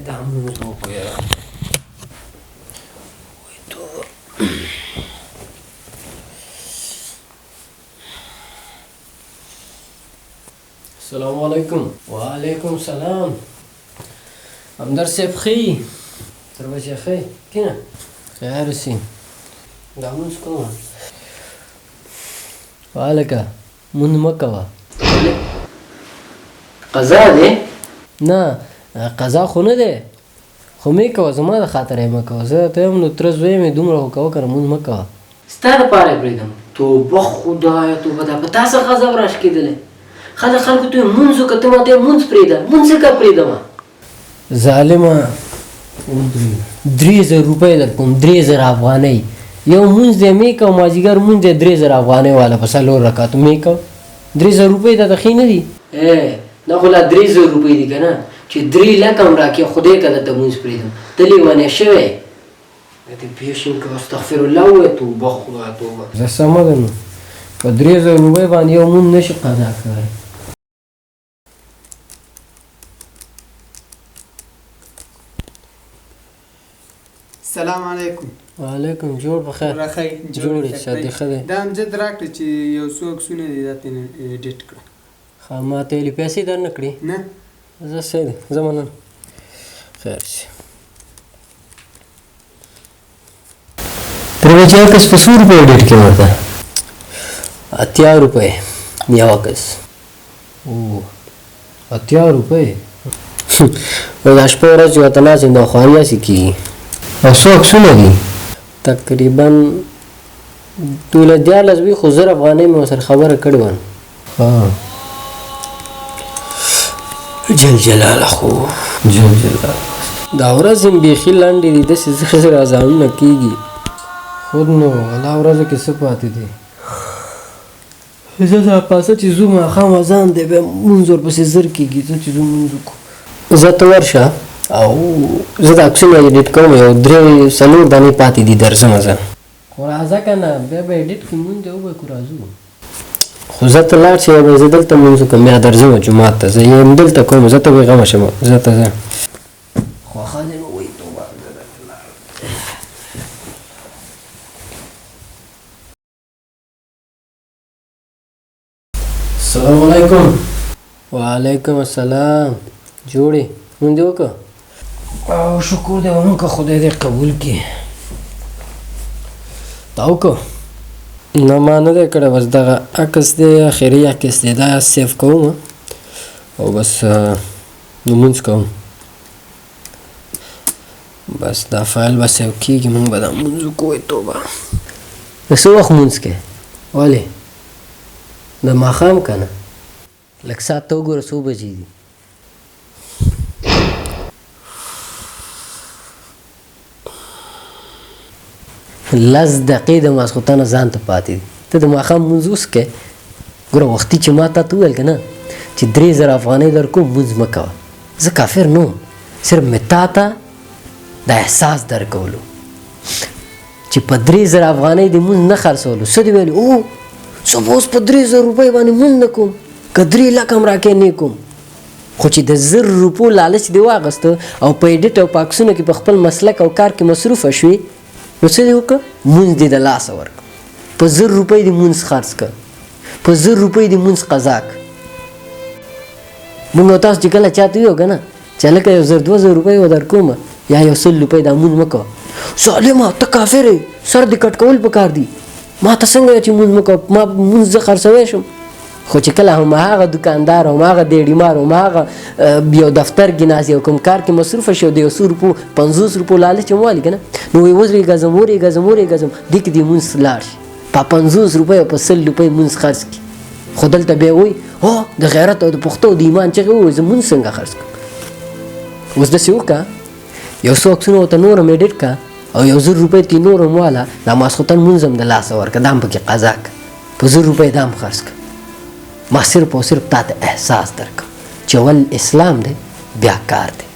دا مونږ وکړو السلام علیکم. وعلیکم السلام. همدرد صاحب ښه تر بچی ښه کینه خیر اوسې دا مونځ کومه هلکه مونځ مه کوه قضا دی نه قضا خو نه دی خو مې کوه زما د خاطره یې مه کوه زه ته یم نو تره زوی یم یې دومره خو کوه که نه مونځ مه کوه ستا دپاره یې پرېږدم توبه خدایه توبه دا په تا څه غضب راش کېدلی خلکو ته یې مونځ وکړه ته ماته یې مونځ پرېږده مونځ څنګه پرېږدمه ظالمه 3000 روپۍ در کوم 3000 افغانۍ یو مونځ دی مې کوه مازدیګر مونځ دی 3000 افغانۍ والا په 4 رکعتو مې کوه 3000 روپۍ ته ښې نه دي دا خو لا 3000 روپۍ دي که نه چې 3 لکه هم راکړې خدای که درته مونځ پرېږدم ته لیونی شوی دې پیشن که استغفرالله ووایه توبه خدایه توبه زه سمه ده نو په 3000 روپۍ باندې یو مونځ نشي قضا کوی سلام علیکم. وعلیکم جوړ بخیر جوړ شه دې ښه دی دا امجد راکړه چې یو څو عکسونه دي دا ترې ایډیټ کړه ښه ما ته ویلې پیسې در نه کړې نه زه صحیح دی زه مننه خیر شي ترې بچی عکس په څو روپۍ ایډیټ کړې ورته 80 روپۍ یو عکس 80 روپۍ دا شپه ورځ چې ورته ناست یم دا خواري هسې کېږي او څو عکسونه دي تقریبا 14 خو 1000 افغانۍ مې ورسره خبره کړې وه جل جلاله خو جل جلاله دا ورځ یم بیخي لنډې دي داسې زر اذانونه کېږي خود نو الله ورځو کې څه پاتې دي زه دا پاسه چې ځو ماښام اذان دی بیا مونځ ورپسې زر کېږي زه چې ځو مونځ وکړو زه ته ورشه او زه د عکسونه ایډیټ کوم یو 3-4 دانې پاتې دي درځمه زه خو راځه که نه بیا به ایډیټ کړي مونځ دی وبکړو راځو خو زه ته لاړ شې به زه دلته مونځ وکړم بیا درځم جومات ته زه یم دلته کوم زه ته بېغمه شم زه ته ځه خوښه دې نو وایي توبه السلام علیکم. وعلیکم السلام. جوړې مونځ دې وکړه او شکر دی ومونږه خدای دې قبول کړي تا وکړه نه ما نه دی کړی بس دغه عکس دی اخري عکس دی دا سیف کوم او بس لمونځ کوم بس دا فایل به سیو کېږي مونږ به دا مونځ وکړو توبه د څه وخت مونځ کوې ولې د ماښام که نه لږ ساعت ته وګوره څو بجې دي 10 دقیقې د ماسخوتنه ځان ته پاتې دي ته د ماښام مونځ اوس کوې ګوره وختي چې ما تا ته وویل که نه چې 3000 افغانۍ در کوم مونځ مه کوه زه کافر نه وم صرف مې تا ته د احساس درکولو چې په 3000 افغانۍ د مونځ نه خرڅولو څه دې ویلي او زه به اوس په 3000 روپۍ باندې مونځ نه کوم که 3 لکه هم راکې نه کوم خو چې د 1000 روپو لالچ دې واخېسته او په ایډیټ او په عکسونو کې په خپل مسلک او کار کې مصروفه شوې نو څه دې وکړه مونځ دې د لاسه ورکړه په 1000 روپۍ دې مونځ خرڅ کړه په 1000 روپۍ دې مونځ قضا کړه مونږ او تاسو چې کله چاته ویو که نه چې هلکه یو 1000-2000 روپۍ به در کومه یا یو 100 روپۍ دا مونځ مه کوه ظالمه ته کافر یې سر دې کټ کول پکار دي ما ته څنګه چې مونځ مه کوه ما مونځ زه خرڅوی شم خو چې کله هماغه دکاندار هماغه دیډیمار هماغه یو دفتر کې ناست یو کوم کار کې مصروفه شي د 100 روپو 50 روپو لالچ هم والي که نه نو وایي ورېږځم دې کې دې مونځ لاړ شي په 50 روپۍ او په 100 روپۍ مونځ خرڅ کړي خو دلته بیا وایي هو د غیرت او د پښتو او د ایمان چغې ووایي زه مونځ څنګه خرڅ کړم اوس داسې وکړه یو څو عکسونه ورته نور هم ایډیټ کړه او یو 1000 روپۍ ته نور هم واله دا ماسخوتن مونځ هم د لاسه ورکړه دا هم پکې قضا کړه په 1000 روپۍ دا هم خرڅ کړه ما صرف او صرف تا ته احساس درکړم چې اول اسلام دی بیا کار دی